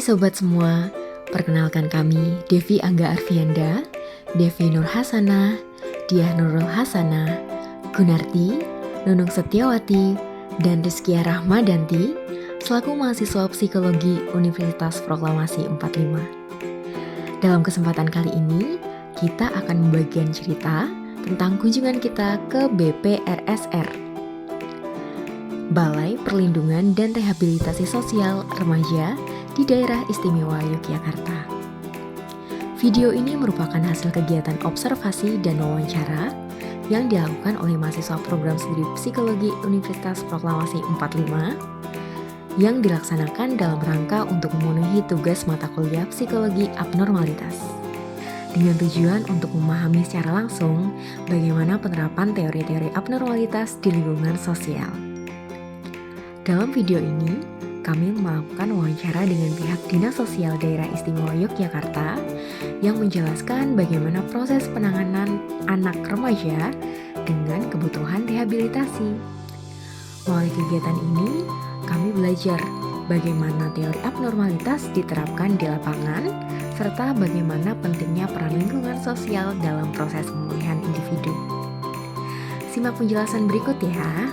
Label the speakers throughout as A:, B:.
A: sobat semua, perkenalkan kami Devi Angga Arvianda, Devi Nur Hasanah, Diah Nurul Hasanah, Gunarti, Nunung Setiawati, dan Rizkia Rahmadanti selaku mahasiswa psikologi Universitas Proklamasi 45. Dalam kesempatan kali ini, kita akan membagikan cerita tentang kunjungan kita ke BPRSR, Balai Perlindungan dan Rehabilitasi Sosial Remaja di Daerah Istimewa Yogyakarta. Video ini merupakan hasil kegiatan observasi dan wawancara yang dilakukan oleh mahasiswa program studi psikologi Universitas Proklamasi 45 yang dilaksanakan dalam rangka untuk memenuhi tugas mata kuliah psikologi abnormalitas dengan tujuan untuk memahami secara langsung bagaimana penerapan teori-teori abnormalitas di lingkungan sosial. Dalam video ini, kami melakukan wawancara dengan pihak Dinas Sosial Daerah Istimewa Yogyakarta yang menjelaskan bagaimana proses penanganan anak remaja dengan kebutuhan rehabilitasi. Melalui kegiatan ini, kami belajar bagaimana teori abnormalitas diterapkan di lapangan, serta bagaimana pentingnya peran lingkungan sosial dalam proses pemulihan individu. Simak penjelasan berikut ya.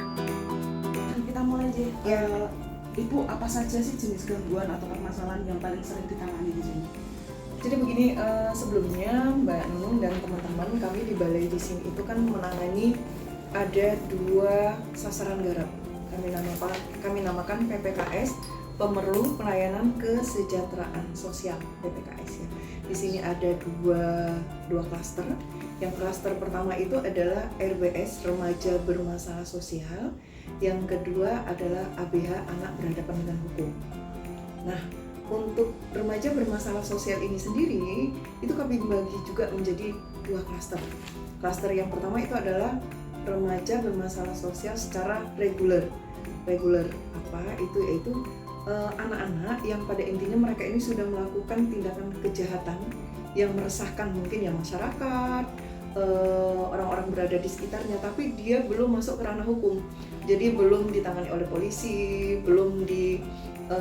B: Kita mulai aja. Ya, Ibu, apa saja sih jenis gangguan atau permasalahan yang paling sering ditangani di sini?
C: Jadi begini, sebelumnya Mbak Nunung dan teman-teman kami di balai di sini itu kan menangani ada 2 sasaran garap. Kami namakan PPKS, Pemerlu Pelayanan Kesejahteraan Sosial, PPKS ya. Di sini ada dua klaster. Yang klaster pertama itu adalah RBS, Remaja Bermasalah Sosial. Yang kedua adalah ABH, Anak Berhadapan dengan Hukum. Nah, untuk remaja bermasalah sosial ini sendiri, itu kami bagi juga menjadi 2 klaster. Klaster yang pertama itu adalah remaja bermasalah sosial secara reguler. Reguler apa? Itu yaitu anak-anak yang pada intinya mereka ini sudah melakukan tindakan kejahatan yang meresahkan mungkin ya masyarakat, orang-orang berada di sekitarnya, tapi dia belum masuk ke ranah hukum. Jadi belum ditangani oleh polisi, belum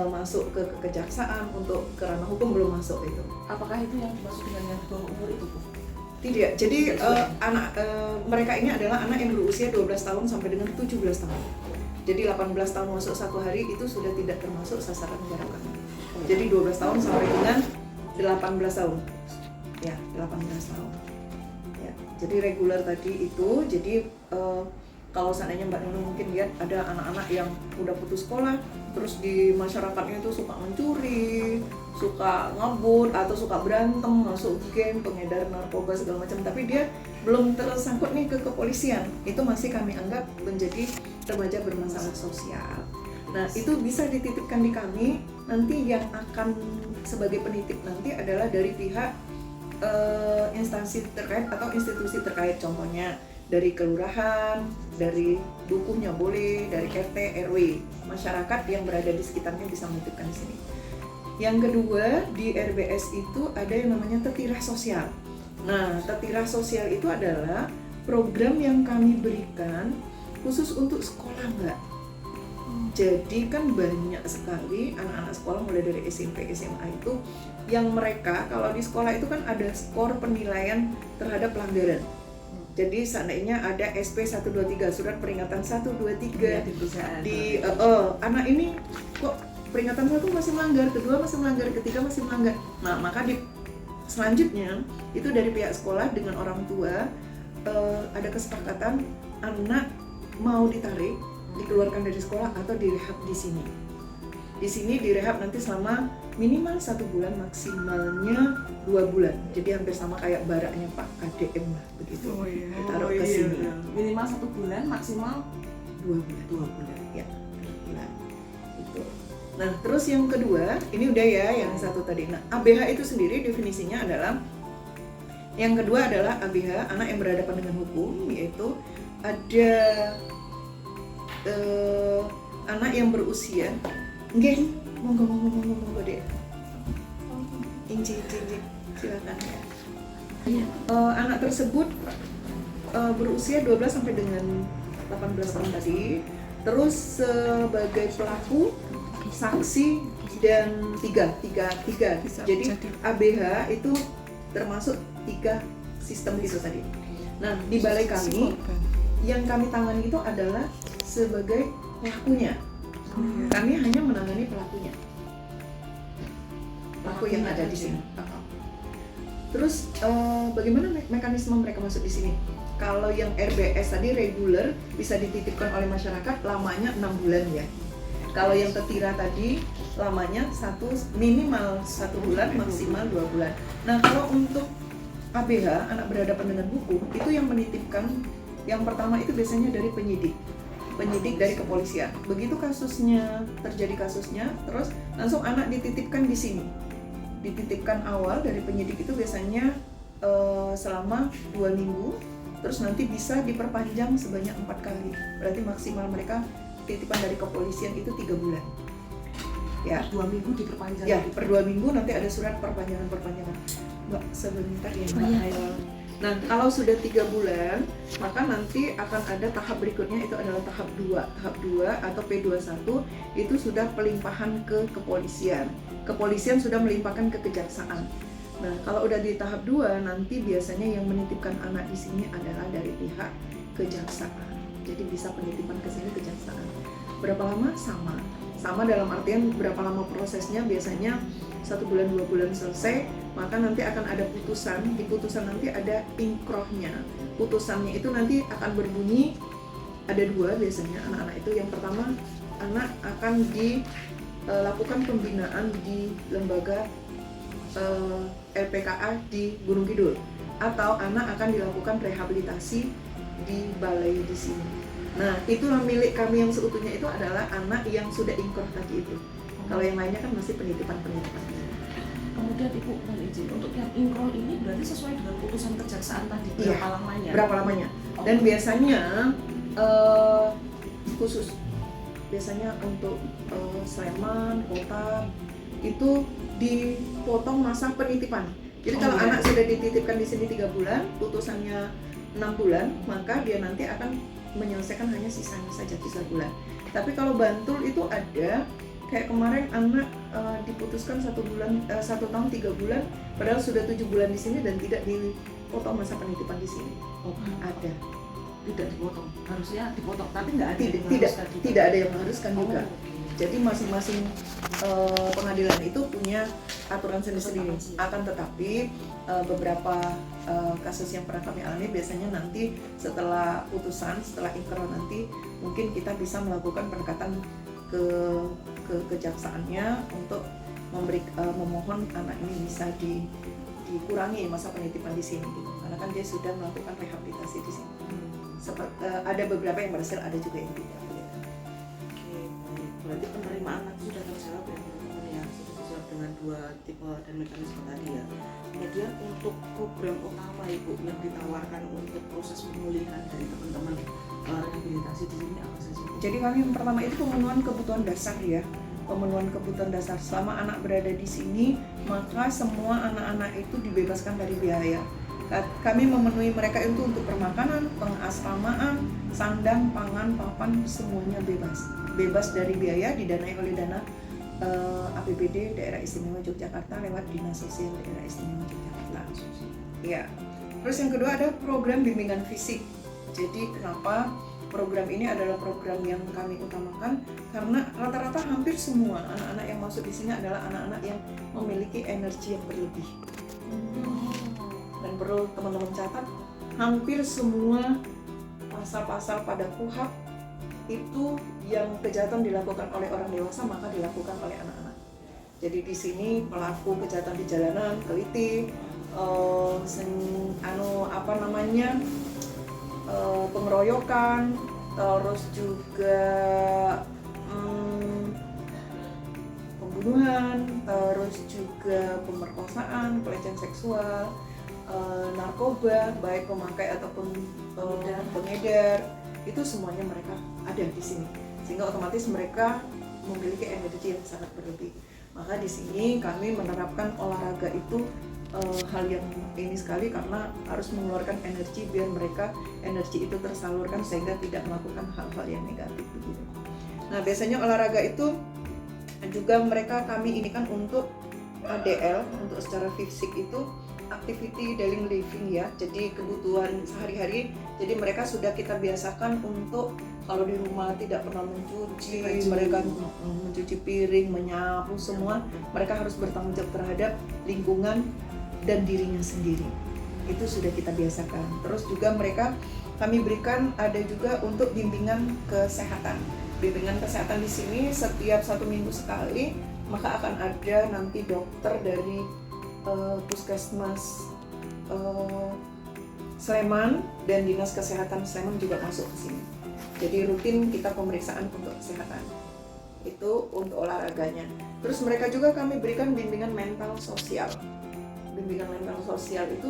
C: masuk ke kejaksaan, untuk ke ranah hukum belum masuk itu.
B: Apakah itu yang dimaksud dengan yang di bawah umur itu, Bu?
C: Tidak. Jadi mereka ini adalah anak yang berusia 12 tahun sampai dengan 17 tahun. Jadi 18 tahun masuk 1 hari itu sudah tidak termasuk sasaran garap kami. Jadi 12 tahun sampai dengan 18 tahun. Ya, 18 tahun. Ya, jadi reguler tadi itu, jadi kalau seandainya Mbak Nunung mungkin lihat ada anak-anak yang udah putus sekolah, terus di masyarakatnya itu suka mencuri, suka ngebut, atau suka berantem, masuk geng, pengedar narkoba segala macam, tapi dia belum tersangkut nih ke kepolisian. Itu masih kami anggap menjadi remaja bermasalah sosial. Nah, itu bisa dititipkan di kami. Nanti yang akan sebagai penitip nanti adalah dari pihak instansi terkait atau institusi terkait, contohnya dari kelurahan, dari dukuhnya boleh, dari RT, RW, masyarakat yang berada di sekitarnya bisa menitipkan di sini. Yang kedua, di RBS itu ada yang namanya tetirah sosial. Nah, tetirah sosial itu adalah program yang kami berikan khusus untuk sekolah, Mbak. Jadi kan banyak sekali anak-anak sekolah mulai dari SMP, SMA itu yang mereka kalau di sekolah itu kan ada skor penilaian terhadap pelanggaran. Jadi seandainya ada SP 123, surat peringatan 123
B: di perusahaan.
C: Anak ini kok peringatan 1 masih melanggar, kedua masih melanggar, ketiga masih melanggar. Nah, maka selanjutnya itu dari pihak sekolah dengan orang tua ada kesepakatan anak mau ditarik, dikeluarkan dari sekolah atau direhab di sini. Di sini direhab nanti selama minimal 1 bulan, maksimalnya 2 bulan. Jadi hampir sama kayak baraknya Pak KDM lah begitu. Ditaruh ke sini.
B: Iya. Minimal 1 bulan, maksimal
C: 2 bulan.
B: 2 bulan.
C: Ya, 2 bulan. Itu. Nah, terus yang kedua, ini udah ya yang satu tadi. Nah, ABH itu sendiri definisinya adalah, yang kedua adalah ABH, anak yang berhadapan dengan hukum, yaitu ada anak yang berusia, nggih, monggo deh. Inci, silakan ya. Anak tersebut berusia 12 sampai dengan 18 tahun tadi. Terus sebagai pelaku saksi dan tiga. Jadi ABH itu termasuk 3 sistem itu tadi. Nah, di balai kami yang kami tangani itu adalah sebagai pelakunya. Kami hanya menangani pelakunya, pelaku yang ada di sini. Terus bagaimana mekanisme mereka masuk di sini? Kalau yang RBS tadi reguler bisa dititipkan oleh masyarakat, lamanya 6 bulan ya. Kalau yang tetira tadi lamanya minimal 1 bulan, maksimal 2 bulan. Nah, kalau untuk ABH, anak berhadapan dengan hukum, itu yang menitipkan yang pertama itu biasanya dari penyidik dari kepolisian. Begitu terjadi kasusnya, terus langsung anak dititipkan di sini. Dititipkan awal dari penyidik itu biasanya selama 2 minggu, terus nanti bisa diperpanjang sebanyak 4 kali. Berarti maksimal mereka titipan dari kepolisian itu 3 bulan. Ya,
B: 2 minggu diperpanjang.
C: Ya, per 2 minggu nanti ada surat perpanjangan. Mbak, sebentar ya Mbak. Nah, kalau sudah 3 bulan, maka nanti akan ada tahap berikutnya, itu adalah tahap 2. Tahap 2 atau P21 itu sudah pelimpahan ke kepolisian. Kepolisian sudah melimpahkan ke kejaksaan. Nah, kalau udah di tahap 2, nanti biasanya yang menitipkan anak di sini adalah dari pihak kejaksaan. Jadi bisa penitipan ke sini kejaksaan. Berapa lama? Sama dalam artian berapa lama prosesnya, biasanya 1 bulan 2 bulan selesai, maka nanti akan ada putusan. Di putusan nanti ada inkrohnya. Putusannya itu nanti akan berbunyi, ada 2 biasanya anak-anak itu. Yang pertama, anak akan dilakukan pembinaan di lembaga LPKA di Gunung Kidul, atau anak akan dilakukan rehabilitasi di balai di sini. Nah, itulah milik kami yang seutuhnya itu adalah anak yang sudah ingkrah tadi itu. Kalau yang lainnya kan masih penitipan.
B: Kemudian Ibu mohon izin, untuk yang ingkrah ini berarti sesuai dengan putusan kejaksaan tadi,
C: Iya,
B: berapa lamanya?
C: Dan biasanya khusus, biasanya untuk Sleman, Kota itu dipotong masa penitipan. Jadi kalau anak sudah dititipkan di sini 3 bulan, putusannya 6 bulan, maka dia nanti akan menyelesaikan hanya sisanya saja 3 bulan. Tapi kalau Bantul itu ada, kayak kemarin anak diputuskan 1 tahun 3 bulan, padahal sudah 7 bulan di sini dan tidak dipotong masa penitipan di sini. Ada.
B: Tidak dipotong, harusnya dipotong, tapi nggak ada.
C: Tidak ada yang mengharuskan juga. Jadi masing-masing pengadilan itu punya aturan sendiri-sendiri. Akan tetapi beberapa kasus yang pernah kami alami, biasanya nanti setelah putusan, setelah ingkrah nanti mungkin kita bisa melakukan pendekatan ke kejaksaannya untuk memohon anak ini bisa dikurangi masa penitipan di sini gitu. Karena kan dia sudah melakukan rehabilitasi di sini. Ada beberapa yang berhasil, ada juga yang tidak.
B: Berarti penerimaan anak sudah terjawab ya teman-teman ya, sudah terjawab dengan 2 tipe dan mekanisme tadi ya. Kemudian untuk program utama Ibu yang ditawarkan untuk proses pemulihan dari teman-teman rehabilitasi di sini apa saja?
C: Jadi kami yang pertama itu pemenuhan kebutuhan dasar ya. Pemenuhan kebutuhan dasar. Selama anak berada di sini, maka semua anak-anak itu dibebaskan dari biaya. Kami memenuhi mereka itu untuk permakanan, pengasramaan, sandang, pangan, papan, semuanya bebas dari biaya, didanai oleh dana APBD Daerah Istimewa Yogyakarta lewat Dinas Sosial Daerah Istimewa Yogyakarta. Ya. Terus yang kedua ada program bimbingan fisik. Jadi kenapa program ini adalah program yang kami utamakan? Karena rata-rata hampir semua anak-anak yang masuk di sini adalah anak-anak yang memiliki energi yang berlebih. Dan perlu teman-teman catat, hampir semua pasal-pasal pada KUHP itu yang kejahatan dilakukan oleh orang dewasa maka dilakukan oleh anak-anak. Jadi di sini pelaku kejahatan di jalanan, teliti, pengeroyokan, terus juga pembunuhan, terus juga pemerkosaan, pelecehan seksual, narkoba, baik pemakai ataupun pengedar, itu semuanya mereka ada di sini. Sehingga otomatis mereka memiliki energi yang sangat berlebih. Maka di sini kami menerapkan olahraga itu hal yang ini sekali karena harus mengeluarkan energi biar mereka energi itu tersalurkan sehingga tidak melakukan hal-hal yang negatif begitu. Nah, biasanya olahraga itu juga mereka kami ini kan untuk ADL, untuk secara fisik itu activity daily living ya, jadi kebutuhan sehari-hari. Jadi mereka sudah kita biasakan untuk kalau di rumah tidak pernah mencuci, mereka mencuci piring, menyapu semua, mereka harus bertanggung jawab terhadap lingkungan dan dirinya sendiri. Itu sudah kita biasakan. Terus juga mereka kami berikan ada juga untuk bimbingan kesehatan. Bimbingan kesehatan di sini setiap 1 minggu sekali, maka akan ada nanti dokter dari Puskesmas Sleman dan Dinas Kesehatan Sleman juga masuk ke sini. Jadi rutin kita pemeriksaan untuk kesehatan. Itu untuk olahraganya. Terus mereka juga kami berikan bimbingan mental sosial. Bimbingan mental sosial itu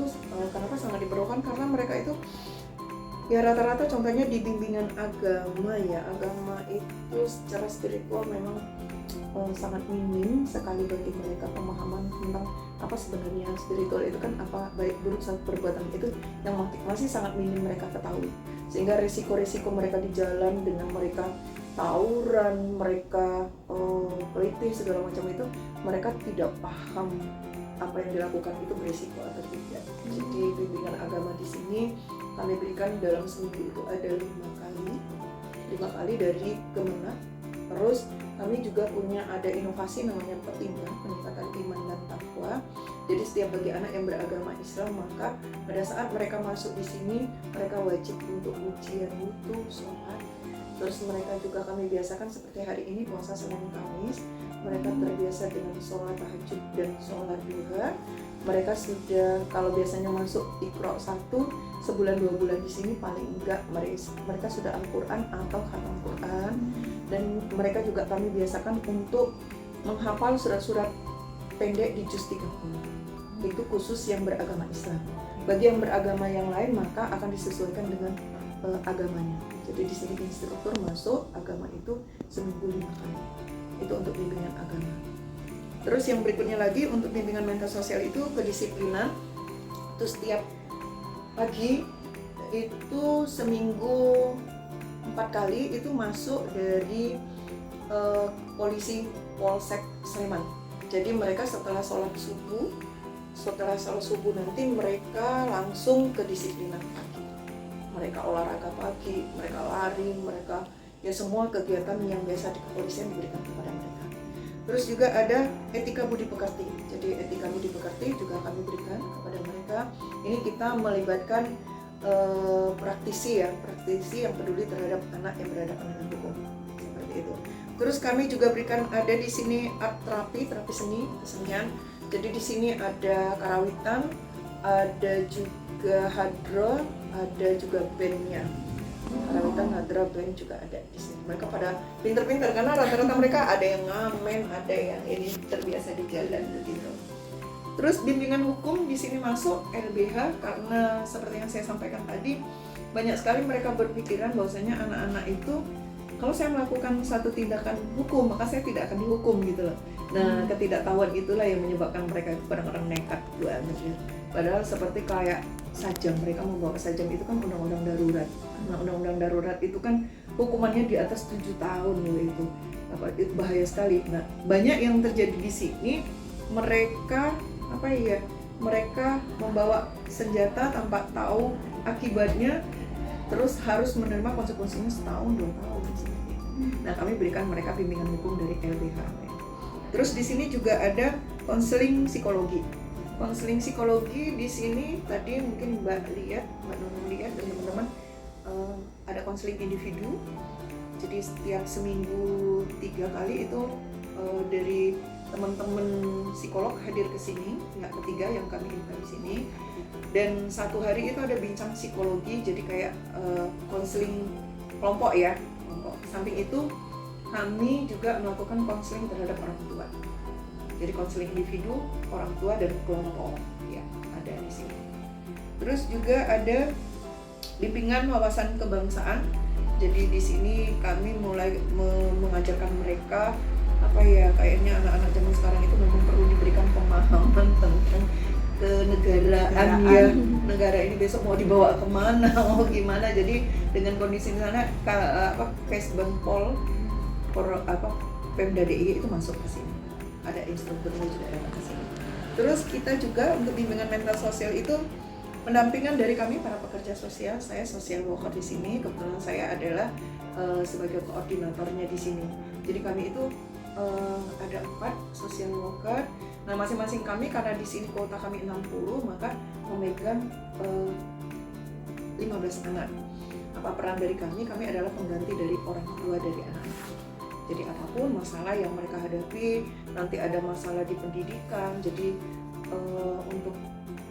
C: kenapa sangat diperlukan, karena mereka itu ya rata-rata contohnya di bimbingan agama ya, agama itu secara spiritual memang sangat minim sekali bagi mereka pemahaman tentang apa sebenarnya spiritual itu kan apa, baik buruk satu perbuatan itu yang masih sangat minim mereka ketahui, sehingga resiko-resiko mereka di jalan dengan mereka tawuran, mereka pelitih segala macam itu mereka tidak paham apa yang dilakukan itu berisiko atau tidak. Jadi bimbingan agama di sini kami berikan dalam seminggu itu ada 5 kali dari Kemenak. Terus kami juga punya ada inovasi namanya Pertimbang, peningkatan iman dan takwa. Jadi setiap bagi anak yang beragama Islam, maka pada saat mereka masuk di sini mereka wajib untuk ujian wudu, sholat. Terus mereka juga kami biasakan seperti hari ini puasa Senin Kamis, mereka terbiasa dengan sholat tahajud dan sholat duha. Mereka sudah, kalau biasanya masuk Iqra 1 sebulan 2 bulan di sini paling enggak mereka sudah Al-Quran atau khatam Quran. Dan mereka juga kami biasakan untuk menghafal surat-surat pendek di juz 30. Itu khusus yang beragama Islam. Bagi yang beragama yang lain maka akan disesuaikan dengan agamanya. Jadi di sini instruktur masuk agama itu seminggu 5 kali. Itu untuk bimbingan agama. Terus yang berikutnya lagi untuk bimbingan mental sosial itu kedisiplinan. Itu setiap pagi itu seminggu 4 kali itu masuk dari polisi Polsek Sleman. Jadi mereka setelah sholat subuh nanti mereka langsung ke disiplinan pagi. Mereka olahraga pagi, mereka lari, mereka ya semua kegiatan yang biasa di kepolisian diberikan kepada mereka. Terus juga ada etika budi pekerti. Jadi etika budi pekerti juga kami berikan kepada mereka. Ini kita melibatkan praktisi yang peduli terhadap anak yang berhadapan dengan hukum, seperti itu. Terus kami juga berikan ada di sini art terapi seni, kesenian. Jadi di sini ada karawitan, ada juga hadro, ada juga bandnya. Karawitan, hadro, band juga ada di sini. Mereka pada pinter-pinter karena rata-rata mereka ada yang ngamen, ada yang ini terbiasa di jalan begitu. Terus bimbingan hukum di sini masuk LBH karena seperti yang saya sampaikan tadi, banyak sekali mereka berpikiran bahwasanya anak-anak itu kalau saya melakukan satu tindakan hukum maka saya tidak akan dihukum gitu loh. Nah, ketidaktahuan itulah yang menyebabkan mereka kadang-kadang nekat banget. Padahal seperti kayak sajam, mereka membawa sajam itu kan undang-undang darurat. Nah, undang-undang darurat itu kan hukumannya di atas 7 tahun itu. Itu bahaya sekali. Nah, banyak yang terjadi di sini mereka mereka membawa senjata tanpa tahu akibatnya, terus harus menerima konsekuensinya setahun 2 tahun. Nah, kami berikan mereka bimbingan hukum dari LBH. Terus di sini juga ada konseling psikologi. Konseling psikologi di sini tadi mungkin Mbak Nunung lihat dan teman-teman ada konseling individu. Jadi setiap seminggu 3 kali itu dari teman-teman psikolog hadir ke sini, pihak ketiga yang kami invite di sini. Dan 1 hari itu ada bincang psikologi, jadi kayak konseling kelompok ya. Samping itu kami juga melakukan konseling terhadap orang tua. Jadi konseling individu, orang tua dan kelompok ya ada di sini. Terus juga ada bimbingan wawasan kebangsaan. Jadi di sini kami mulai mengajarkan mereka kayaknya anak-anak zaman sekarang itu memang perlu diberikan pemahaman tentang kenegaraan ya, negara ini besok mau dibawa kemana, mau gimana. Jadi dengan kondisi di sana Kesbangpol Pemda DIY itu masuk ke sini. Ada instrukturnya juga datang ke sini. Terus kita juga untuk bimbingan mental sosial itu pendampingan dari kami para pekerja sosial. Saya social worker di sini, kebetulan saya adalah sebagai koordinatornya di sini. Jadi kami itu ada 4 social worker. Nah, masing-masing kami karena di sini kuota kami 60, maka memegang 15 anak. Apa peran dari kami? Kami adalah pengganti dari orang tua dari anak-anak. Jadi apapun masalah yang mereka hadapi, nanti ada masalah di pendidikan. Jadi untuk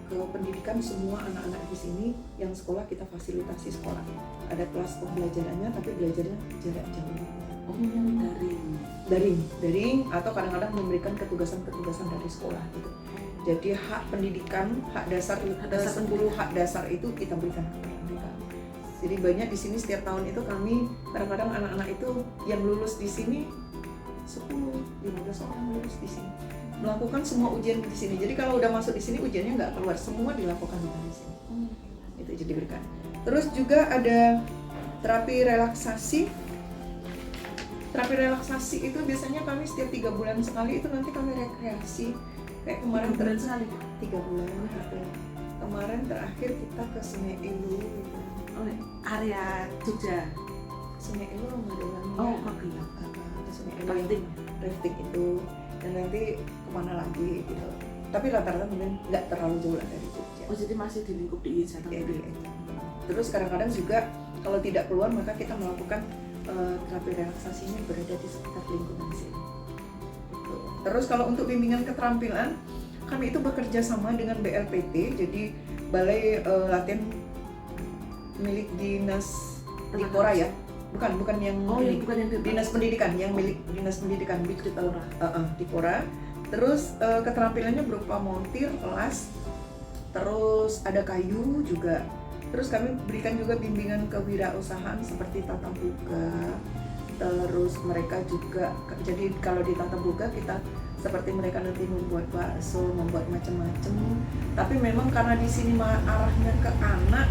C: ke pendidikan semua anak-anak di sini yang sekolah kita fasilitasi sekolah. Ada kelas pembelajarannya tapi belajarnya jarak jauh. Daring atau kadang-kadang memberikan ketugasan-ketugasan dari sekolah gitu. Jadi hak pendidikan, hak dasar 10 hak dasar itu kita berikan kepada mereka. Jadi banyak di sini setiap tahun itu kami kadang-kadang anak-anak itu yang lulus di sini 10-15 orang lulus di sini. Melakukan semua ujian di sini. Jadi kalau udah masuk di sini ujiannya nggak keluar, semua dilakukan di sini. Itu jadi diberikan. Terus juga ada terapi relaksasi. Terapi relaksasi itu biasanya kami setiap 3 bulan sekali itu nanti kami rekreasi. Kayak kemarin
B: 3 bulan sekali?
C: 3 bulan gitu. Kemarin terakhir kita ke Sungai Elu gitu.
B: Area Jogja.
C: Sungai Elu Magelang.
B: Oh, Magelang.
C: Ke Sungai Elu rafting itu. Dan nanti kemana lagi gitu. Tapi rata-rata mungkin nggak terlalu jauh lah dari Jogja.
B: Oh, jadi masih di lingkup di Jateng.
C: Terus kadang-kadang juga kalau tidak keluar maka kita melakukan terapi relaksasinya berada di sekitar lingkungan sini. Terus kalau untuk bimbingan keterampilan, kami itu bekerja sama dengan BLPT, jadi Balai Latihan milik Dinas Dikora ya, bukan yang
B: bukan yang
C: Dinas Pendidikan, yang milik Dinas Pendidikan Dikora. Terus keterampilannya berupa montir, las, terus ada kayu juga. Terus kami berikan juga bimbingan kewirausahaan seperti tata buka. Terus mereka juga, jadi kalau di tata buka kita seperti mereka nanti membuat bakso, membuat macam-macam. Tapi memang karena di sini arahnya ke anak,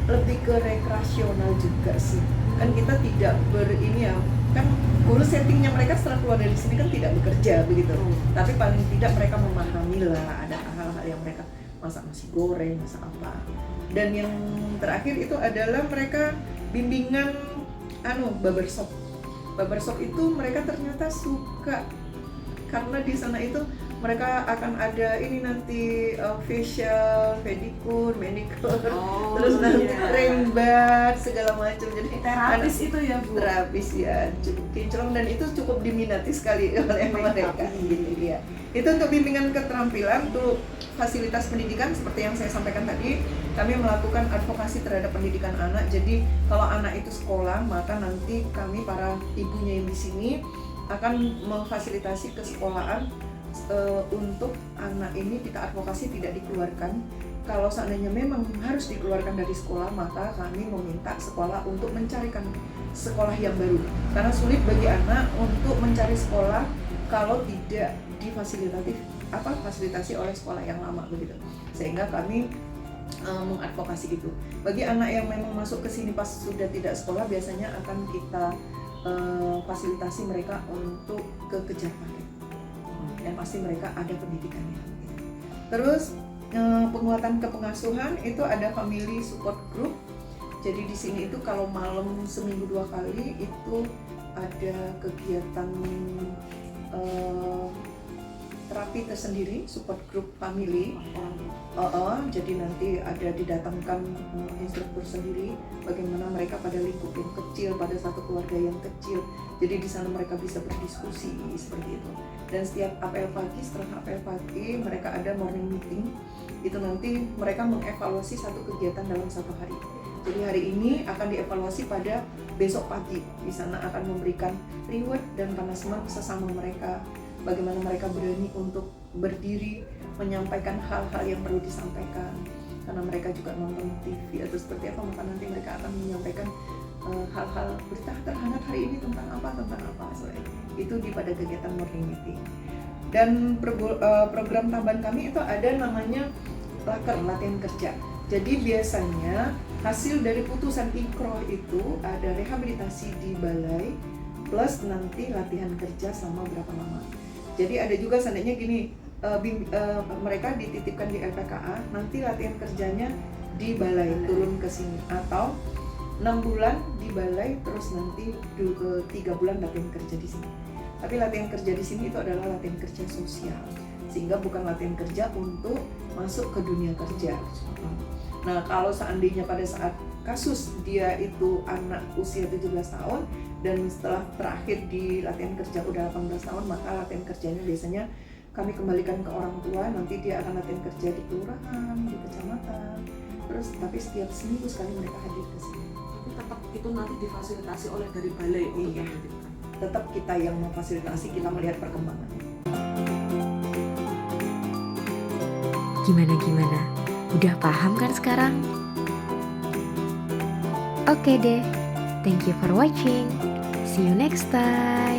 C: lebih ke rekreasional juga sih. Kan kita tidak kan guru settingnya mereka setelah keluar dari sini kan tidak bekerja begitu. Tapi paling tidak mereka memahami lah, ada hal-hal yang mereka masak nasi goreng, masak apa. Dan yang terakhir itu adalah mereka bimbingan barbershop. Barbershop itu mereka ternyata suka karena di sana itu mereka akan ada ini nanti facial, pedicure, manicure, terus nanti rembat segala macam. Jadi
B: terapis itu ya Bu.
C: Terapis ya, cukup kinclong dan itu cukup diminati sekali oleh mereka gitu ya. Itu untuk bimbingan keterampilan, untuk fasilitas pendidikan seperti yang saya sampaikan tadi, kami melakukan advokasi terhadap pendidikan anak. Jadi kalau anak itu sekolah, maka nanti kami para ibunya yang di sini akan memfasilitasi kesekolahan untuk anak ini kita advokasi tidak dikeluarkan. Kalau seandainya memang harus dikeluarkan dari sekolah, maka kami meminta sekolah untuk mencarikan sekolah yang baru. Karena sulit bagi anak untuk mencari sekolah kalau tidak fasilitasi oleh sekolah yang lama begitu. Sehingga kami mengadvokasi itu. Bagi anak yang memang masuk ke sini pas sudah tidak sekolah, biasanya akan kita fasilitasi mereka untuk kejar paket. Yang pasti mereka ada pendidikannya. Terus penguatan kepengasuhan itu ada family support group. Jadi di sini itu kalau malam seminggu 2 kali itu ada kegiatan terapi tersendiri, support group family. Jadi nanti ada didatangkan instruktur sendiri bagaimana mereka pada lingkup yang kecil, pada satu keluarga yang kecil. Jadi di sana mereka bisa berdiskusi seperti itu. Dan setiap apel pagi, setelah apel pagi mereka ada morning meeting. Itu nanti mereka mengevaluasi satu kegiatan dalam 1 hari. Jadi hari ini akan dievaluasi pada besok pagi. Di sana akan memberikan reward dan punishment sesama mereka. Bagaimana mereka berani untuk berdiri menyampaikan hal-hal yang perlu disampaikan. Karena mereka juga nonton TV atau seperti apa, maka nanti mereka akan menyampaikan hal-hal berita terhangat hari ini tentang apa. So, itu pada kegiatan morning meeting. Dan program tambahan kami itu ada namanya latihan kerja. Jadi biasanya hasil dari putusan Ikroh itu ada rehabilitasi di balai, plus nanti latihan kerja selama berapa lama. Jadi ada juga seandainya gini, mereka dititipkan di LPKA, nanti latihan kerjanya di balai turun ke sini, atau 6 bulan di balai terus nanti 3 bulan latihan kerja di sini. Tapi latihan kerja di sini itu adalah latihan kerja sosial, sehingga bukan latihan kerja untuk masuk ke dunia kerja. Nah, kalau seandainya pada saat kasus dia itu anak usia 17 tahun dan setelah terakhir di latihan kerja udah 18 tahun, maka latihan kerjanya biasanya kami kembalikan ke orang tua, nanti dia akan latihan kerja di kelurahan, di kecamatan. Terus tapi setiap seminggu sekali mereka hadir ke sini.
B: Tapi tetap itu nanti difasilitasi oleh dari balai untuk
C: Iya.
B: menitipkan.
C: Tetap kita yang memfasilitasi, kita melihat perkembangannya.
A: Gimana? Udah paham kan sekarang? Oke deh, thank you for watching. See you next time.